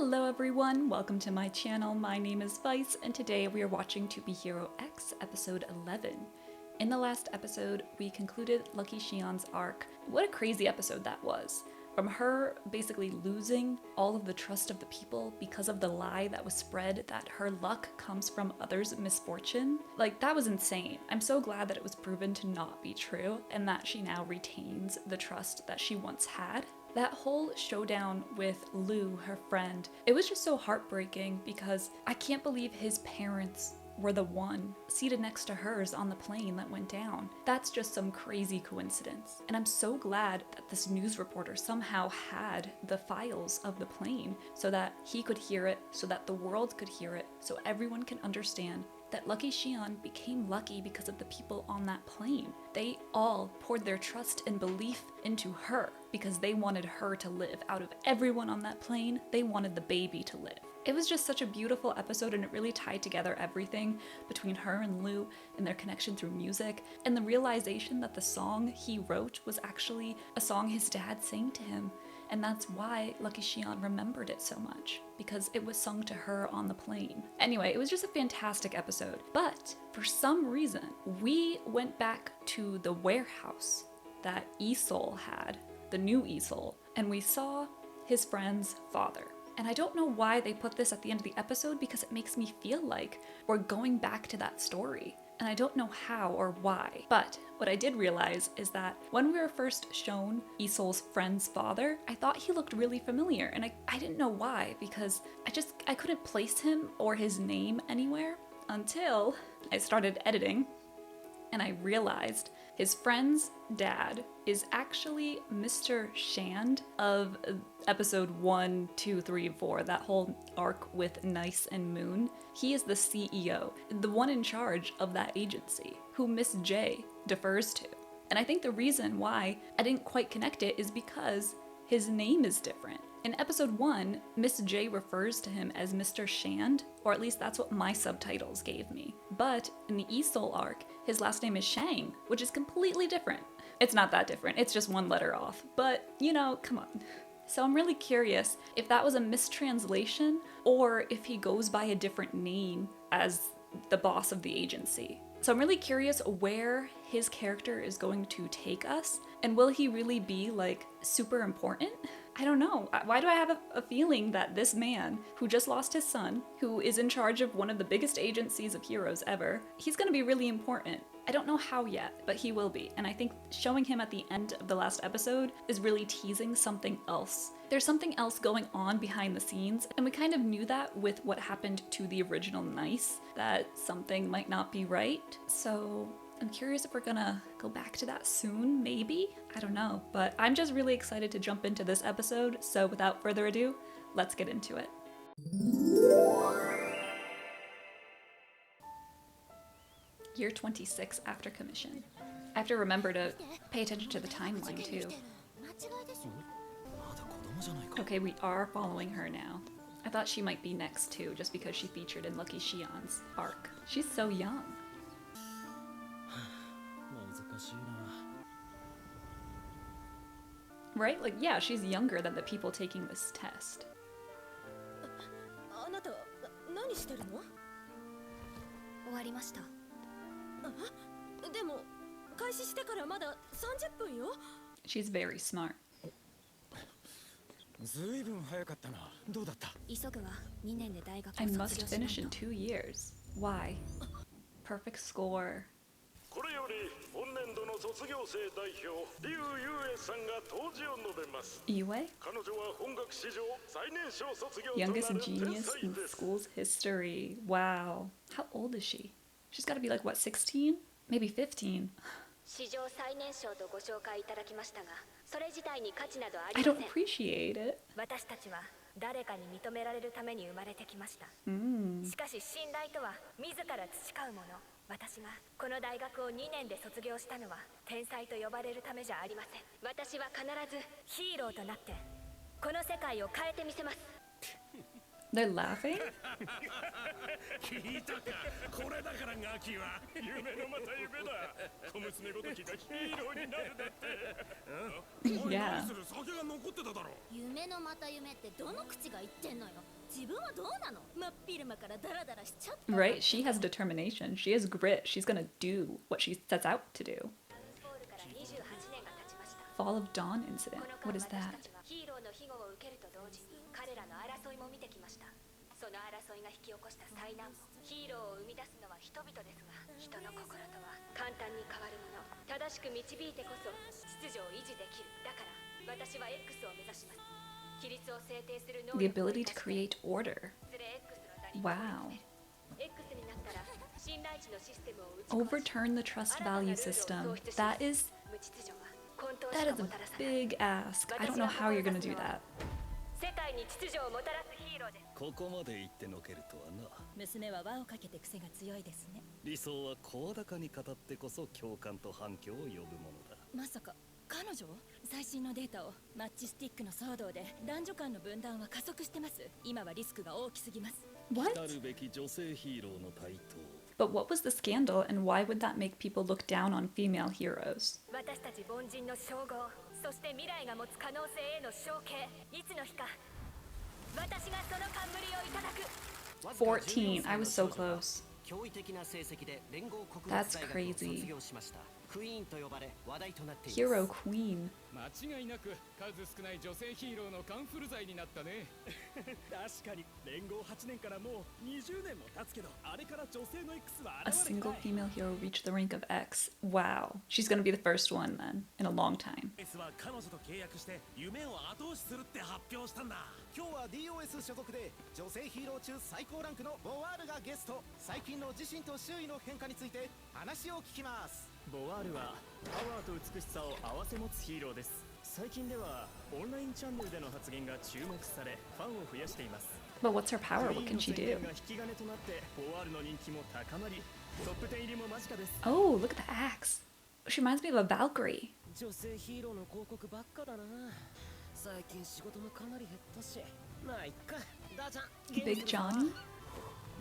Hello everyone, welcome to my channel. My name is Vice, and today we are watching To Be Hero X episode 11. In the last episode, we concluded Lucky Xian's arc. What a crazy episode that was. From her basically losing all of the trust of the people because of the lie that was spread that her luck comes from others' misfortune. Like, that was insane. I'm so glad that it was proven to not be true and that she now retains the trust that she once had. That whole showdown with Lou, her friend, it was just so heartbreaking because I can't believe his parents were the one seated next to hers on the plane that went down. That's just some crazy coincidence. And I'm so glad that this news reporter somehow had the files of the plane so that he could hear it, so that the world could hear it, so everyone can understand that Lucky Xian became lucky because of the people on that plane. They all poured their trust and belief into her because they wanted her to live. Out of everyone on that plane, they wanted the baby to live. It was just such a beautiful episode, and it really tied together everything between her and Lou and their connection through music, and the realization that the song he wrote was actually a song his dad sang to him. And that's why Lucky Xian remembered it so much, because it was sung to her on the plane. Anyway, it was just a fantastic episode. But for some reason, we went back to the warehouse that Isol had, the new Isol, and we saw his friend's father. And I don't know why they put this at the end of the episode, because it makes me feel like we're going back to that story. And I don't know how or why. But what I did realize is that when we were first shown Isol's friend's father, I thought he looked really familiar, and I didn't know why, because I couldn't place him or his name anywhere until I started editing and I realized his friend's dad is actually Mr. Shand of episode 1, 2, 3, and 4, that whole arc with Nice and Moon. He is the CEO, the one in charge of that agency, who Miss J defers to. And I think the reason why I didn't quite connect it is because his name is different. In episode 1, Miss J refers to him as Mr. Shand, or at least that's what my subtitles gave me. But in the Isol arc, his last name is Shang, which is completely different. It's not that different, it's just one letter off, but you know, come on. So I'm really curious if that was a mistranslation or if he goes by a different name as the boss of the agency. So I'm really curious where his character is going to take us, and will he really be like super important? I don't know. Why do I have a feeling that this man who just lost his son, who is in charge of one of the biggest agencies of heroes ever, he's gonna be really important. I don't know how yet, but he will be. And I think showing him at the end of the last episode is really teasing something else. There's something else going on behind the scenes, and we kind of knew that with what happened to the original Nice, that something might not be right. So I'm curious if we're gonna go back to that soon, maybe? I don't know, but I'm just really excited to jump into this episode, so without further ado, let's get into it. Year 26 after commission. I have to remember to pay attention to the timeline too. Okay, we are following her now. I thought she might be next too, just because she featured in Lucky Xian's arc. She's so young. Right? Like, yeah, she's younger than the people taking this test. She's very smart. I must finish in 2 years. Why? Perfect score. Yue? Youngest genius in school's history. Wow. How old is she? She's gotta be like, what, 16? Maybe 15. I don't appreciate it. 誰かに認められるために生まれてきました。しかし信頼とは自ら培うもの。私がこの大学を2年で卒業したのは天才と呼ばれるためじゃありません。私は必ずヒーローとなってこの世界を変えてみせます。 They're laughing? Yeah. 夢のまた夢ってどの口が言ってんのよ。Right? She has determination. She has grit. She's gonna do what she sets out to do. Fall of Dawn incident. What is that? その争いが引き起こした災難もヒーローを生み出すのは人々ですが人の心とは簡単に変わるもの正しく導いてこそ秩序を維持できるだから私は X を目指します規律を制定する能 The 力を ability to create order. いずれ X の座に Wow. X になったら信頼値のシステムを打ち壊し Overturn the trust value system. That is 無秩序は混沌 that し is か a もたらさない big ask. I don't know how you're gonna do that. 世界に秩序をもたらすヒーローです。ここまで言ってのけるとはな。娘は輪をかけて癖が強いですね。理想は声高に語ってこそ共感と反響を呼ぶものだ。まさか彼女？最新のデータをマッチスティックの騒動で男女間の分断は加速してます。今はリスクが大きすぎます。What? 来るべき女性ヒーローの台頭。But what was the scandal and why would that make people look down on female heroes? 私たち凡人の称号、そして未来が持つ可能性への承継、いつの日か私がその冠をいただく。14. I was so close. 驚異的な成績で連合国立 That's 大学を crazy. 卒業しました。クイーンと呼ばれ話題となっています。 Hero Queen. 間違いなく数少ない女性ヒーローのカンフル剤になったね。確かに連合8年からもう20年も経つけど、あれから女性の X は A 現れて single ない。 female hero reached the rank of X. Wow. She's gonna be the first one then, in a long time. X は彼女と契約して夢を後押しするって発表したんだ。今日は DOS 所属で女性ヒーロー中最高ランクのボワールがゲスト。最近の自身と周囲の変化について話を聞きます。ボワールはパワーと美しさを併せ持つヒーローです。最近ではオンラインチャンネルでの発言が注目され、ファンを増やしています。 But what's her power? What can she クイー do? ンの宣言が引き金となってボワールの人気も高まり、トップ10入りも間近です。 Oh, look at the axe. She reminds me of a Valkyrie. 女性ヒーローの広告ばっかだな。最近仕事もかなり減ったし。まあいっか。ダーちゃん。 Big Johnny?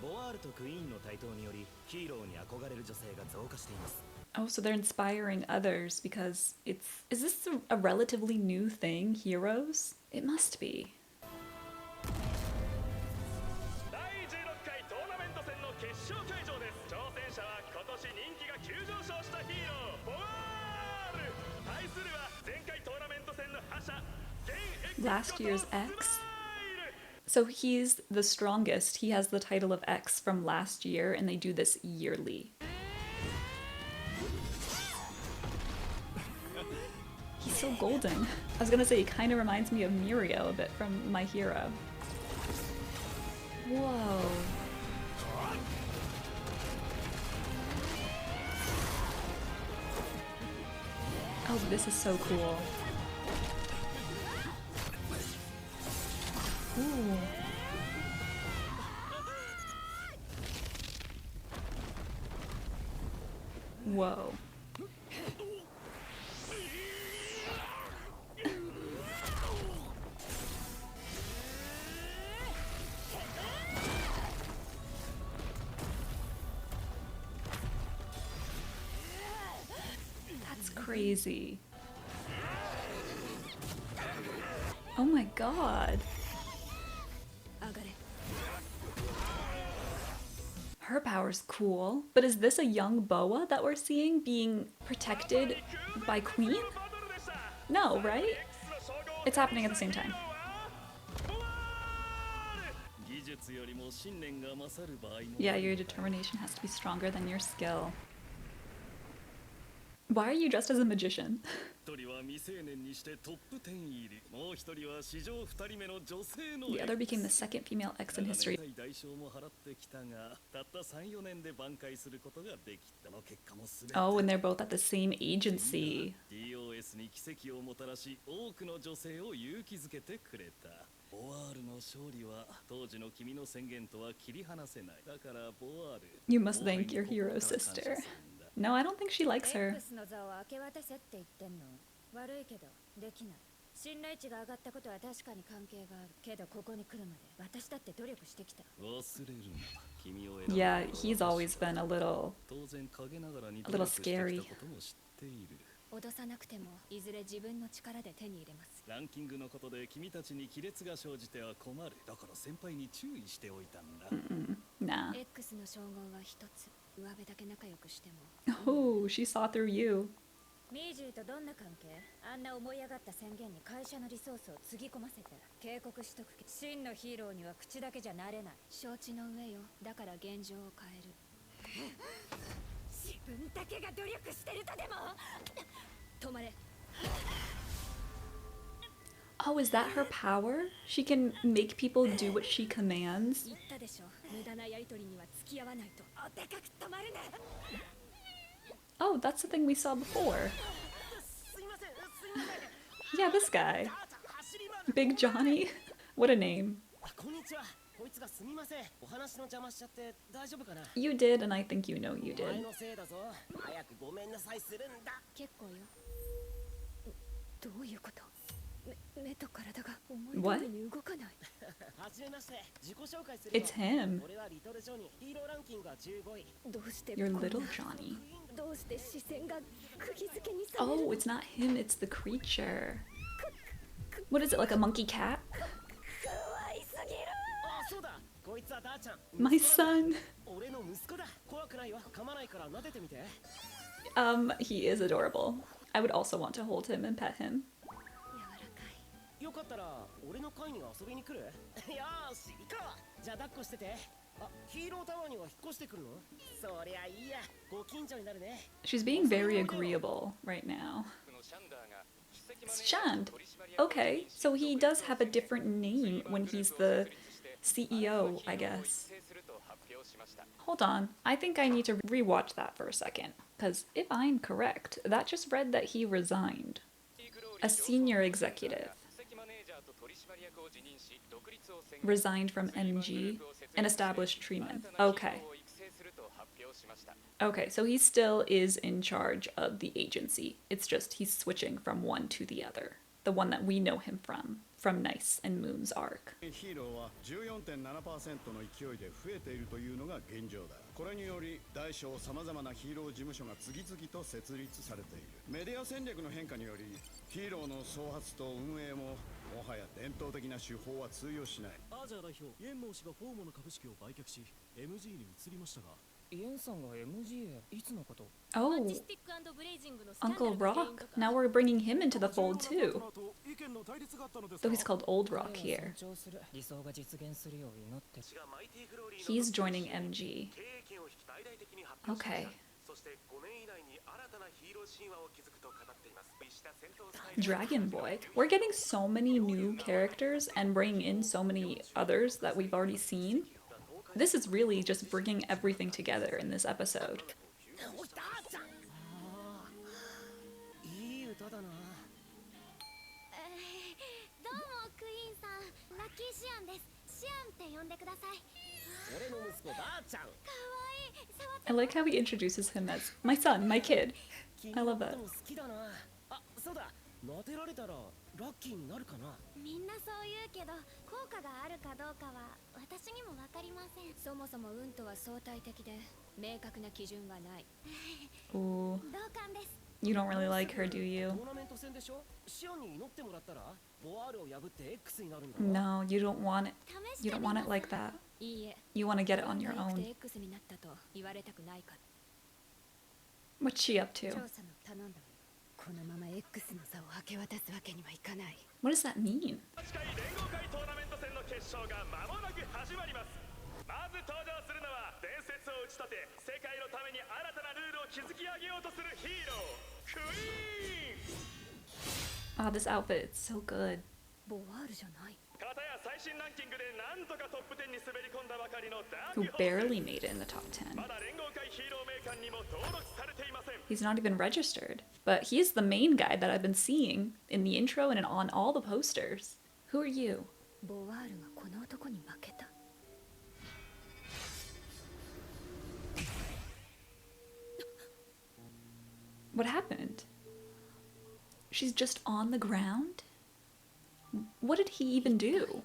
ボワールとクイーンの台頭によりヒーローに憧れる女性が増加しています。 Oh, so they're inspiring others because it's... Is this a relatively new thing, heroes? It must be. 第16回トーナメント戦の決勝会場です。挑戦者は今年人気が急上昇したヒーローボワール。対するは前回トーナメント戦の覇者現 Last year's X? So he's the strongest. He has the title of X from last year, and they do this yearly. He's so golden. I was gonna say, he kind of reminds me of Mirio a bit from My Hero. Whoa. Oh, this is so cool. Ooh. Whoa. That's crazy. Oh my god. Her power's cool, but is this a young Boa that we're seeing being protected by Queen? No, right? It's happening at the same time. 技術よりも信念が勝る場合も。 Yeah, your determination has to be stronger than your skill. Why are you dressed as a magician? 一人は未成年にしてトップ10入り、もう一人は史上2人目の女性の The other became the second female X in history. 長年代償も払ってきたが、たった3、4年で挽回することができたの結果もすべて。 Oh, and they're both at the same agency. DOS に奇跡をもたらし、多くの女性を勇気づけてくれた。ボワールの勝利は当時の君の宣言とは切り離せない。だからボワール。 You must thank your hero sister. No, I don't think she likes her. X の座を明け渡せって言ってんの。悪いけどできない。信頼値が上がったことは確かに関係があるけど、ここに来るまで私だって努力してきた。忘れるな。君を選んだ Yeah, he's always been a little 当然陰ながらに a little scary. ことも知っている。脅さなくてもいずれ自分の力で手に入れます。ランキングのことで君たちに亀裂が生じては困る。だから先輩に注意しておいたんだ。Nah. X の称号は一つ。上辺だけ仲良くしても。Oh, she saw through you. ミージーとどんな関係？あんな思い上がった宣言に会社のリソースをつぎ込ませて警告しとくけど、真のヒーローには口だけじゃなれない。承知の上よ。だから現状を変える。自分だけが努力してるとでも。止まれ。 Oh, is that her power? She can make people do what she commands? 言ったでしょ。無駄なやりとりには付き合わないと。おでかく止まるな。 Oh, that's the thing we saw before. すいません、すいません。 Yeah, this guy. 走り回る。 Big Johnny. What a name. こんにちは。こいつがすみません。お話の邪魔しちゃって大丈夫かな。 You did, and I think you know you お前 did. のせいだぞ。早くごめんなさいするんだ。結構よ。どういうこと？目と体が思い What? 通りに動かない。はじめまして。自己紹介するよ。 It's him. 俺はリトルジョニー。ヒーローランキングは15位。どうして You're こんな little Johnny. どうして視線が釘付けにされる Oh, it's not him, it's the creature. What is it, like a monkey cat? 可愛すぎる。あ、そうだ。こいつはダーちゃん。 My son. 俺の息子だ。怖くないわ。噛まないから撫でてみて。 He is adorable. I would also want to hold him and pet him. 柔らかい。よかったら俺の会に遊びに来る？よーし、行こう。じゃあ抱っこしてて。あ、ヒーロータワーには引っ越してくるの？そりゃいいや。ご近所になるね。 She's being very agreeable right now. Shand. Okay, so he does have a different name when he's the CEO, I guess. Hold on, I think I need to rewatch that for a second. Because if I'm correct, that just read that he resigned. A senior executive resigned from MG and established treatment. Okay. Okay, so he still is in charge of the agency. It's just he's switching from one to the other. The one that we know him from Nice and Moon's arc. ヒーローは 14.7% の勢いで増えているというのが現状だ。これにより大小さまざまなヒーロー事務所が次々と設立されている。メディア戦略の変化によりヒーローの創発と運営ももはや伝統的な手法は通用しない。アジア代表イエンモー氏がフォーモの株式を売却し MG に移りましたが、イエンさんが MG へいつのこと？ Oh, Uncle Rock. Now we're bringing him into the fold too. Though he's called Old Rock here. 理想が実現するよう祈って。 He's joining MG. Okay. Dragon Boy. We're getting so many new characters and bringing in so many others that we've already seen. This is really just bringing everything together in this episode. いい歌だな。どうもクイーンさん、ラッキーシアンです。シアンって呼んでください。俺の息子ダーちゃん。かわいい。触って I like how he introduces him as my son, my kid. I love that. 好きだな。あ、そうだ。撫でられたらラッキーになるかな。みんなそう言うけど、効果があるかどうかは私にもわかりません。そもそも運とは相対的で明確な基準はない。 Ooh, 同感です。 you don't really like her, do you? トーナメント戦でしょ。シオンに祈ってもらったらボワールを破って X になるんだろ。 No, you don't want it. 試し You て don't み want ま it す。 like that. いいえ。 You want to get it on your 運が良くて own. X になったと言われたくないから。 What's she up to? 調査の頼んだわ。このまま X の座を明け渡すわけにはいかない。 What does that mean? 8回連合会トーナメント戦の決勝が間もなく始まります。まず登場するのは伝説を打ち立て世界のために新たなルールを築き上げようとするヒーロークイーン。 Oh, this outfit, it's so good. ボワールじゃない。片や最新ランキングでなんとかトップ10に滑り込んだばかりのダー Who ビーホー barely made it in the top 10. まだ連合会ヒーロー名鑑にも登録されていません。 He's not even registered. But he's the main guy that I've been seeing in the intro and on all the posters. Who are you? ボワールがこの男に負けた。 What happened? She's just on the ground? What did he even do?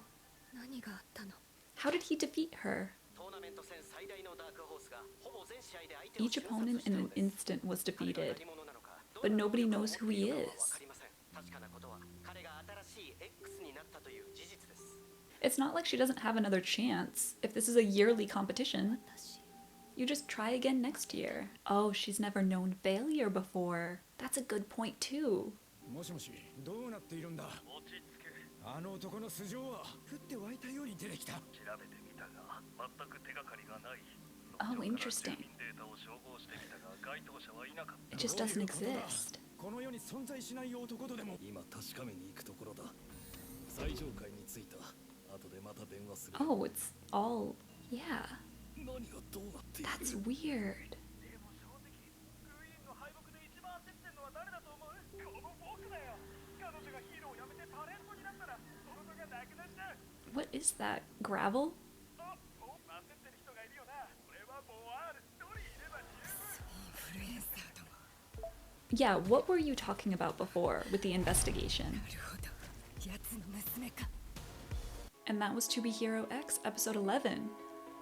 何があったの？ How did he defeat her? トーナメント戦最大のダークホースがほぼ全試合で相手を Each opponent in an instant was defeated, but nobody knows who he is. It's not like she doesn't have another chance. If this is a yearly competition, you just try again next year. Oh, she's never known failure before. That's a good point too. もしもし、どうなっているんだ。落ち着け。あの男の素性は降って湧いたように出てきた。調べてみたが、全く手がかりがない。Oh, interesting. It just doesn't exist. この世に存在しない男とでも。今確かめに行くところだ。最上階に着いた。後でまた電話する。Oh, it's all... yeah. 何がどうなっている？ That's weird. What is that? Gravel? Yeah, what were you talking about before with the investigation? And that was To Be Hero X episode 11.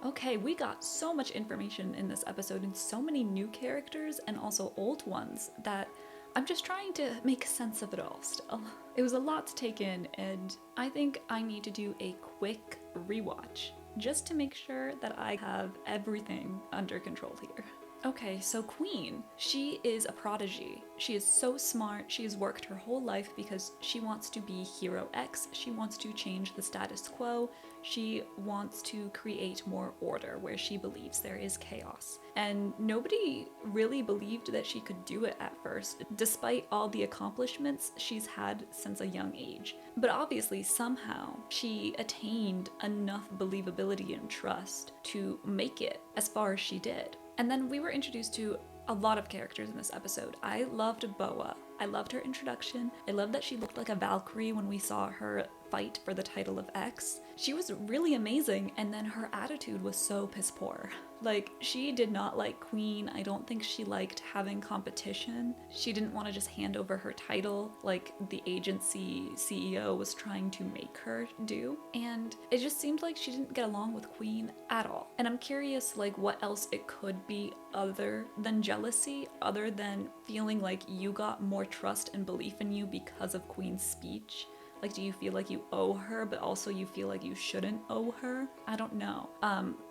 Okay, we got so much information in this episode and so many new characters and also old ones that I'm just trying to make sense of it all still. It was a lot to take in, and I think I need to do a quick rewatch just to make sure that I have everything under control here. Okay, so Queen, she is a prodigy. She is so smart. She has worked her whole life because she wants to be Hero X. She wants to change the status quo. She wants to create more order where she believes there is chaos. And nobody really believed that she could do it at first, despite all the accomplishments she's had since a young age. But obviously, somehow, she attained enough believability and trust to make it as far as she did. And then we were introduced to a lot of characters in this episode. I loved Boa. I loved her introduction. I loved that she looked like a Valkyrie when we saw her fight for the title of X. She was really amazing, and then her attitude was so piss poor. Like, she did not like Queen. I don't think she liked having competition. She didn't want to just hand over her title like the agency CEO was trying to make her do. And it just seemed like she didn't get along with Queen at all. And I'm curious, like, what else it could be other than jealousy, other than feeling like you got more trust and belief in you because of Queen's speech. Like, do you feel like you owe her, but also you feel like you shouldn't owe her? I don't know.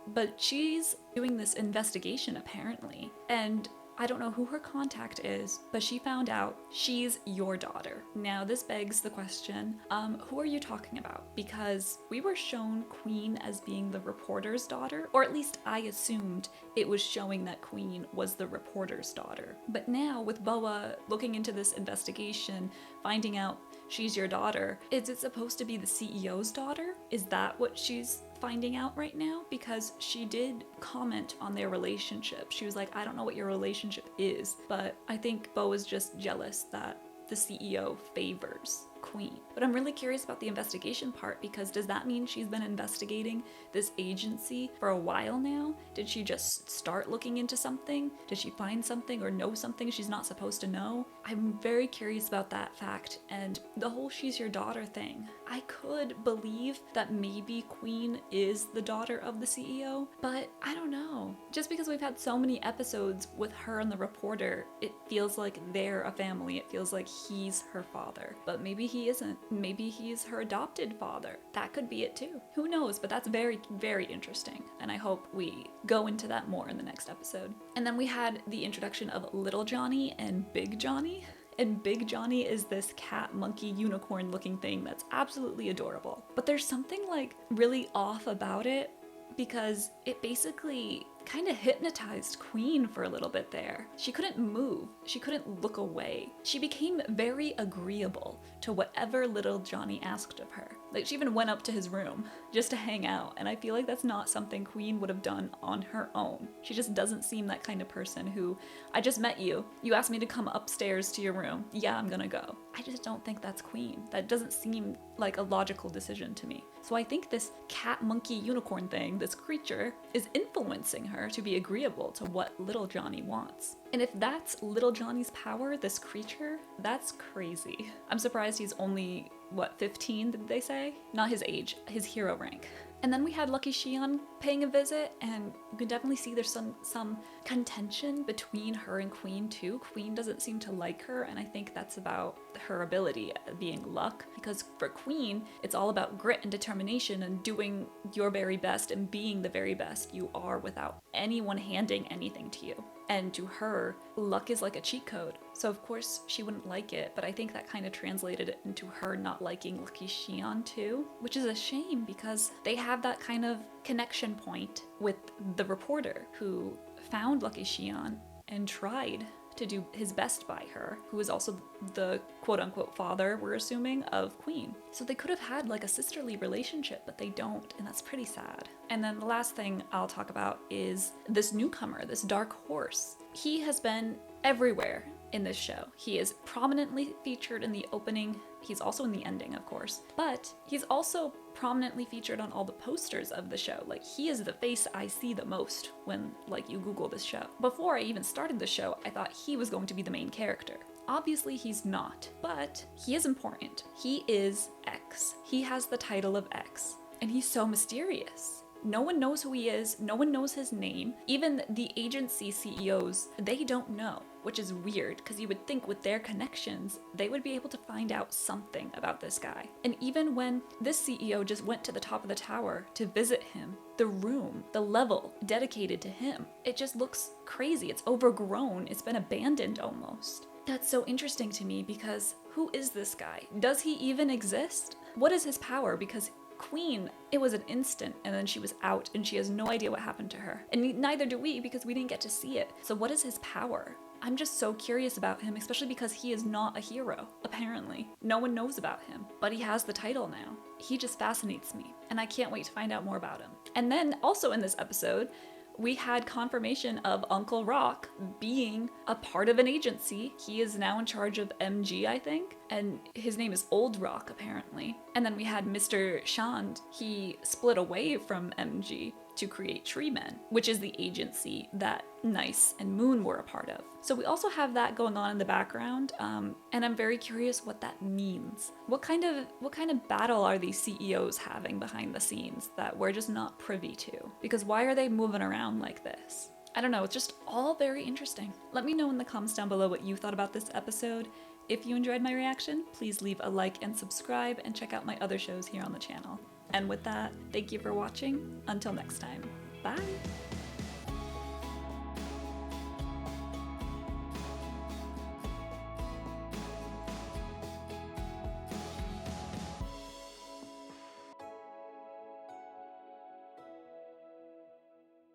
But she's doing this investigation apparently, and I don't know who her contact is, but she found out she's your daughter. Now this begs the question, who are you talking about? Because we were shown Queen as being the reporter's daughter, or at least I assumed it was showing that Queen was the reporter's daughter. But now with Boa looking into this investigation, finding out she's your daughter, is it supposed to be the CEO's daughter? Is that what she's finding out right now? Because she did comment on their relationship. She was like, I don't know what your relationship is, but I think Bo is just jealous that the CEO favors Queen. But I'm really curious about the investigation part, because does that mean she's been investigating this agency for a while now? Did she just start looking into something? Did she find something or know something she's not supposed to know? I'm very curious about that fact, and the whole she's your daughter thing. I could believe that maybe Queen is the daughter of the CEO, but I don't know. Just because we've had so many episodes with her and the reporter, it feels like they're a family. It feels like he's her father, but maybe he isn't. Maybe he's her adopted father. That could be it too. Who knows? But that's very, very interesting. And I hope we go into that more in the next episode. And then we had the introduction of Little Johnny and Big Johnny. And Big Johnny is this cat, monkey, unicorn looking thing that's absolutely adorable. But there's something like really off about it, because it basically kind of hypnotized Queen for a little bit there. She couldn't move. She couldn't look away. She became very agreeable to whatever Little Johnny asked of her. Like, she even went up to his room just to hang out, and I feel like that's not something Queen would have done on her own. She just doesn't seem that kind of person who, I just met you. You asked me to come upstairs to your room. Yeah, I'm gonna go. I just don't think that's Queen. That doesn't seem like a logical decision to me. So I think this cat, monkey, unicorn thing, this creature, is influencing her to be agreeable to what Little Johnny wants. And if that's Little Johnny's power, this creature, that's crazy. I'm surprised he's only, what, 15 did they say? Not his age, his hero rank. And then we had Lucky Xian paying a visit, and you can definitely see there's some contention between her and Queen too. Queen doesn't seem to like her, and I think that's about her ability at being luck, because for Queen, it's all about grit and determination and doing your very best and being the very best you are without anyone handing anything to you. And to her, luck is like a cheat code. So of course she wouldn't like it, but I think that kind of translated into her not liking Lucky Xian too, which is a shame because they have that kind of connection point with the reporter who found Lucky Xian and tried to do his best by her, who is also the quote-unquote father, we're assuming, of Queen. So they could have had like a sisterly relationship, but they don't, and that's pretty sad. And then the last thing I'll talk about is this newcomer, this Dark Horse. He has been everywhere in this show. He is prominently featured in the opening. He's also in the ending, of course, but he's also prominently featured on all the posters of the show. Like, he is the face I see the most when, like, you Google this show. Before I even started the show, I thought he was going to be the main character. Obviously, he's not, but he is important. He is X. He has the title of X, and he's so mysterious. No one knows who he is, no one knows his name. Even the agency CEOs, they don't know, which is weird because you would think with their connections, they would be able to find out something about this guy. And even when this CEO just went to the top of the tower to visit him, the room, the level dedicated to him, it just looks crazy. It's overgrown, it's been abandoned almost. That's so interesting to me because who is this guy? Does he even exist? What is his power? Because Queen, it was an instant and then she was out and she has no idea what happened to her. And neither do we because we didn't get to see it. So what is his power? I'm just so curious about him, especially because he is not a hero, apparently. No one knows about him, but he has the title now. He just fascinates me and I can't wait to find out more about him. And then also in this episode, we had confirmation of Uncle Rock being a part of an agency. He is now in charge of MG, I think, and his name is Old Rock, apparently. And then we had Mr. Shand. He split away from MG to create Tree Men, which is the agency that Nice and Moon were a part of. So we also have that going on in the background, and I'm very curious what that means. What kind of battle are these CEOs having behind the scenes that we're just not privy to? Because why are they moving around like this? I don't know, it's just all very interesting. Let me know in the comments down below what you thought about this episode. If you enjoyed my reaction, please leave a like and subscribe and check out my other shows here on the channel. And with that, thank you for watching. Until next time, bye!